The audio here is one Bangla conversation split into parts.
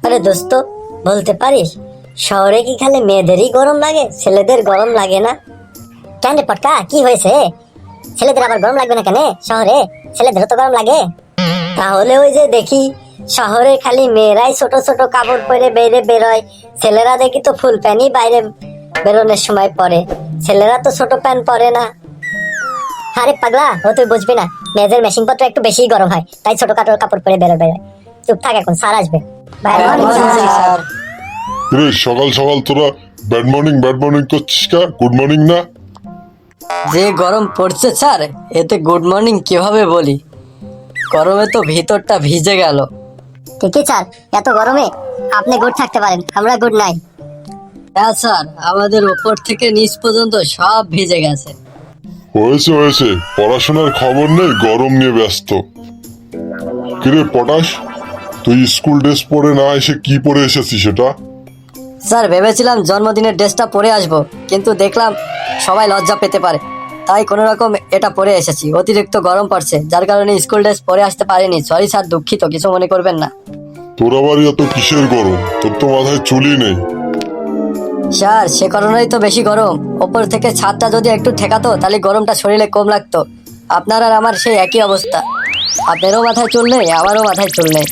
আরে দোস্ত, বলতে পারিস শহরে কি খালি মেয়েদেরই গরম লাগে, ছেলেদের গরম লাগে না? কেন রে পটকা, কি হয়েছে? ছেলেদের আবার গরম লাগবে না কেন? শহরে ছেলেদেরও তো গরম লাগে। তাহলে ওই যে দেখি শহরে খালি মেয়েরাই ছোট ছোট কাপড় পরে বাইরে বেরোয়, ছেলেরা দেখি তো ফুল প্যান্টই বাইরে বেরোনোর সময় পরে, ছেলেরা তো ছোট প্যান্ট পরে না। আরে পাগলা, ও তুই বুঝবি না, মেয়েদের মেশিন পত্র একটু বেশি গরম হয়, তাই ছোট কাপড় কাপড় পরে বেরোয়। চুপ থাক, এখন স্যার আসবে। স্যার, রে সকাল সকাল তোরা ব্যাড মর্নিং করছিস কা? গুড মর্নিং না? যে গরম পড়ছে স্যার, এতে গুড মর্নিং কিভাবে বলি? গরমে তো ভিতরটা ভিজে গেল। ঠিকই স্যার, এত গরমে আপনি গুড থাকতে পারেন, আমরা গুড নাই। হ্যাঁ স্যার, আমাদের ওপর থেকে নিচ পর্যন্ত সব ভিজে গেছে। হয়েছে হয়েছে, পড়াশোনার খবর নেই, গরম নিয়ে ব্যস্ত। কিরে পটাশ, তুই স্কুল ড্রেস পরে না এসে কি পরে এসেছিস সেটা? স্যার ভেবেছিলাম জন্মদিনের ড্রেসটা পরে আসব, কিন্তু দেখলাম সবাই লজ্জা পেতে পারে, তাই কোনো রকম এটা পরে এসেছি। অতিরিক্ত গরম পড়ছে, যার কারণে স্কুল ড্রেস পরে আসতে পারিনি। সরি স্যার, দুঃখিত, কিছু মনে করবেন না। তোর আবার এত কিসের গরম? তোর তো মাথায় চুলই নেই। স্যার সে কারণেই তো বেশি গরম। ওপর থেকে ছাদটা যদি একটু ঠেকাতো তাহলে গরমটা শরীরে কম লাগতো। আপনার আর আমার সেই একই অবস্থা, আপনারও মাথায় চুল নেই, আমারও মাথায় চুল নেই।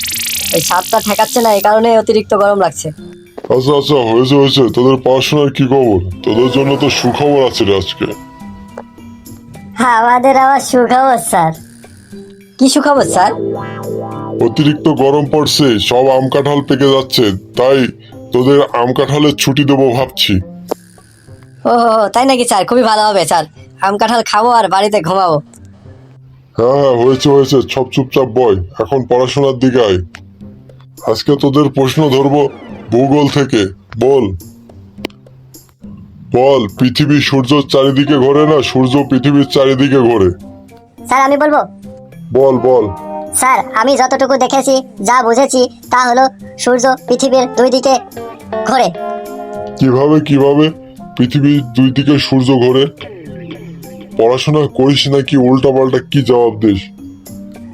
এই ছাদটা ঠেকাচ্ছে না, এই কারণে অতিরিক্ত গরম লাগছে। আচ্ছা আচ্ছা, হয়েছে হয়েছে, তোদের পড়াশোনার কি খবর? তোদের জন্য তো সুখবর আছে রে আজকে। আমাদের আবার সুখবর স্যার। কি সুখবর স্যার? অতিরিক্ত গরম পড়ছে, সব আম কাঁঠাল পেকে যাচ্ছে, তাই তোদের আম কাঁঠালের ছুটি দেবো ভাবছি। ও তাই নাকি স্যার? খুবই ভালো হবে স্যার, আম কাঁঠাল খাবো আর বাড়িতে ঘুমাবো। হ্যাঁ হ্যাঁ, হয়েছে হয়েছে, সব চুপচাপ বয়, এখন পড়াশোনার দিকে আয়। আজকে তোদের প্রশ্ন ধরবো ভূগোল থেকে। বল বল, পৃথিবী সূর্যের চারিদিকে ঘোরে না সূর্য পৃথিবীর চারিদিকে ঘোরে? স্যার আমি বলবো। বল বল। স্যার আমি যতটুকু দেখেছি, যা বুঝেছি, তা হলো সূর্য পৃথিবীর দুই দিকে ঘোরে। কিভাবে কিভাবে পৃথিবীর দুই দিকে সূর্য ঘোরে? পড়াশোনা করিস নাকি উল্টা পাল্টা কি জবাব দিস?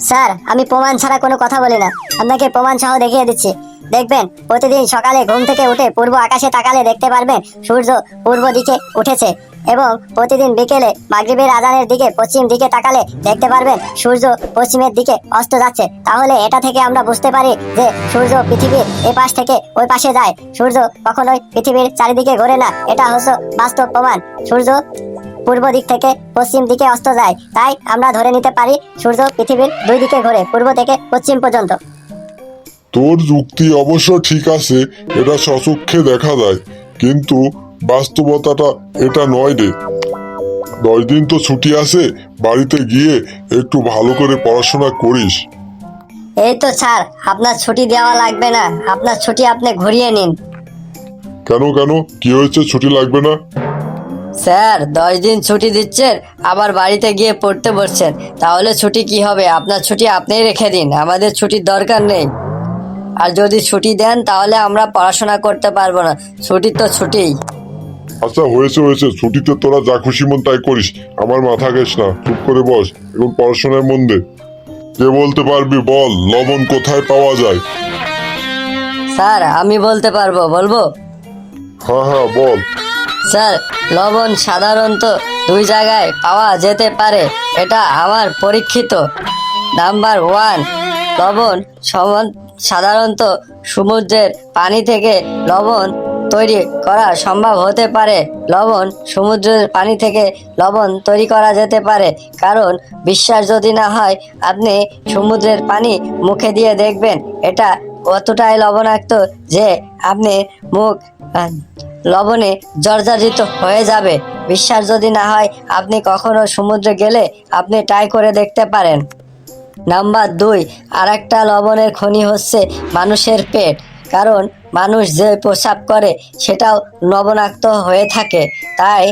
স্যার আমি প্রমাণ ছাড়া কোনো কথা বলি না, আপনাকে প্রমাণ সহ দেখিয়ে দিচ্ছি। দেখবেন প্রতিদিন সকালে ঘুম থেকে উঠে পূর্ব আকাশে তাকালে দেখতে পারবেন সূর্য পূর্ব দিকে উঠেছে, এবং প্রতিদিন বিকেলে মাগরিবের আজানের দিকে পশ্চিম দিকে তাকালে দেখতে পারবেন সূর্য পশ্চিমের দিকে অস্ত যাচ্ছে। তাহলে এটা থেকে আমরা বুঝতে পারি যে সূর্য পৃথিবীর এ পাশ থেকে ওই পাশে যায়, সূর্য কখনোই পৃথিবীর চারিদিকে ঘোরে না। এটা হচ্ছে বাস্তব প্রমাণ। সূর্য পূর্ব দিক থেকে পশ্চিম দিকে অস্ত যায়, তাই আমরা ধরে নিতে পারি সূর্য পৃথিবীর দুই দিকে ঘোরে, পূর্ব থেকে পশ্চিম পর্যন্ত। তোর যুক্তি অবশ্য ঠিক আছে, এটা সচক্ষে দেখা যায়, কিন্তু বাস্তবতাটা এটা নয় রে। 10 দিন তো ছুটি আছে, বাড়িতে গিয়ে একটু ভালো করে পড়াশোনা করিস। এই তো স্যার, আপনার ছুটি দেওয়া লাগবে না, আপনার ছুটি আপনি ঘুরিয়ে নিন। কেন কেন, কি হয়েছে, ছুটি লাগবে না? স্যার 10 দিন ছুটি দিচ্ছেন, আবার বাড়িতে গিয়ে পড়তে বসছেন, তাহলে ছুটি কি হবে? আপনার ছুটি আপনিই রেখে দিন, আমাদের ছুটির দরকার নেই। আর যদি ছুটি দেন তাহলে আমরা পড়াশোনা করতে পারবো না। ছুটি তো ছুটিই। আচ্ছা হয়েছে হয়েছে, ছুটিতে তোরা যা খুশি মন তাই করিস, আমার মাথা ঘেস না, চুপ করে বস, এখন পড়াশোনায় মন দে। কে বলতে পারবি বল, লবণ কোথায় পাওয়া যায়? স্যার আমি বলতে পারবো, বলবো? হ্যাঁ হ্যাঁ বল। স্যার লবণ সাধারণত দুই জায়গায় পাওয়া যেতে পারে, এটা আমার পরীক্ষিত। নাম্বার 1, লবণ সাধারণত সমুদ্রের পানি থেকে লবণ তৈরি করা সম্ভব হতে পারে। সমুদ্রের পানি থেকে লবণ তৈরি করা যেতে পারে, কারণ বিশ্বাস যদি না হয় আপনি সমুদ্রের পানি মুখে দিয়ে দেখবেন, এটা অতটাই লবণাক্ত যে আপনি মুখ লবণে জর্জরিত হয়ে যাবে। বিশ্বাস যদি না হয় আপনি কখনো সমুদ্রে গেলে আপনি ট্রাই করে দেখতে পারেন। নাম্বার 2, আরেকটা লবণের খনি হচ্ছে মানুষের পেট, কারণ মানুষ যে প্রস্রাব করে সেটাও লবণাক্ত হয়ে থাকে। তাই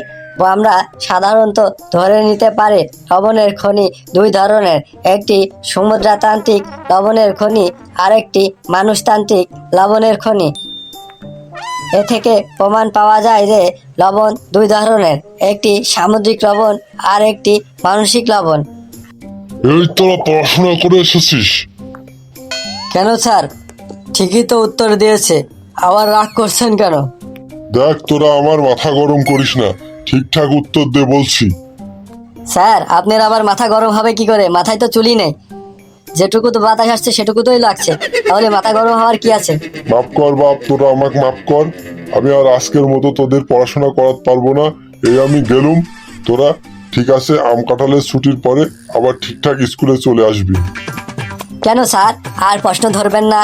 আমরা সাধারণত ধরে নিতে পারি লবণের খনি দুই ধরনের, একটি সমুদ্রতান্ত্রিক লবণের খনি, আরেকটি মানুষতান্ত্রিক লবণের খনি। এ থেকে প্রমাণ পাওয়া যায় যে লবণ দুই ধরনের, একটি সামুদ্রিক লবণ আর একটি মানসিক লবণ। এই তোরা পড়াশোনা করে এসেছিস? কেন স্যার? ঠিকই তো উত্তর দিয়েছে, আবার রাগ করছেন কেন? দেখ, তোরা আমার মাথা গরম করিস না, ঠিকঠাক উত্তর দে বলছি। স্যার আপনার আবার মাথা গরম হবে কি করে? মাথায় তো চুলই নেই, যেটুকু তো বাতাস আসছে সেটুকু তোই লাগছে, তাহলে মাথা গরম হওয়ার কি আছে? মাফ কর বাপ, তোরা আমাকে মাফ কর। আমি আর আজকের মতো তোদের পড়াশোনা করাতে পারবো না, এই আমি গেলুম। তোরা ঠিক আছে, আম কাঁঠালের ছুটির পরে আবার ঠিকঠাক স্কুলে চলে আসবি। কেন স্যার আর প্রশ্ন ধরবেন না?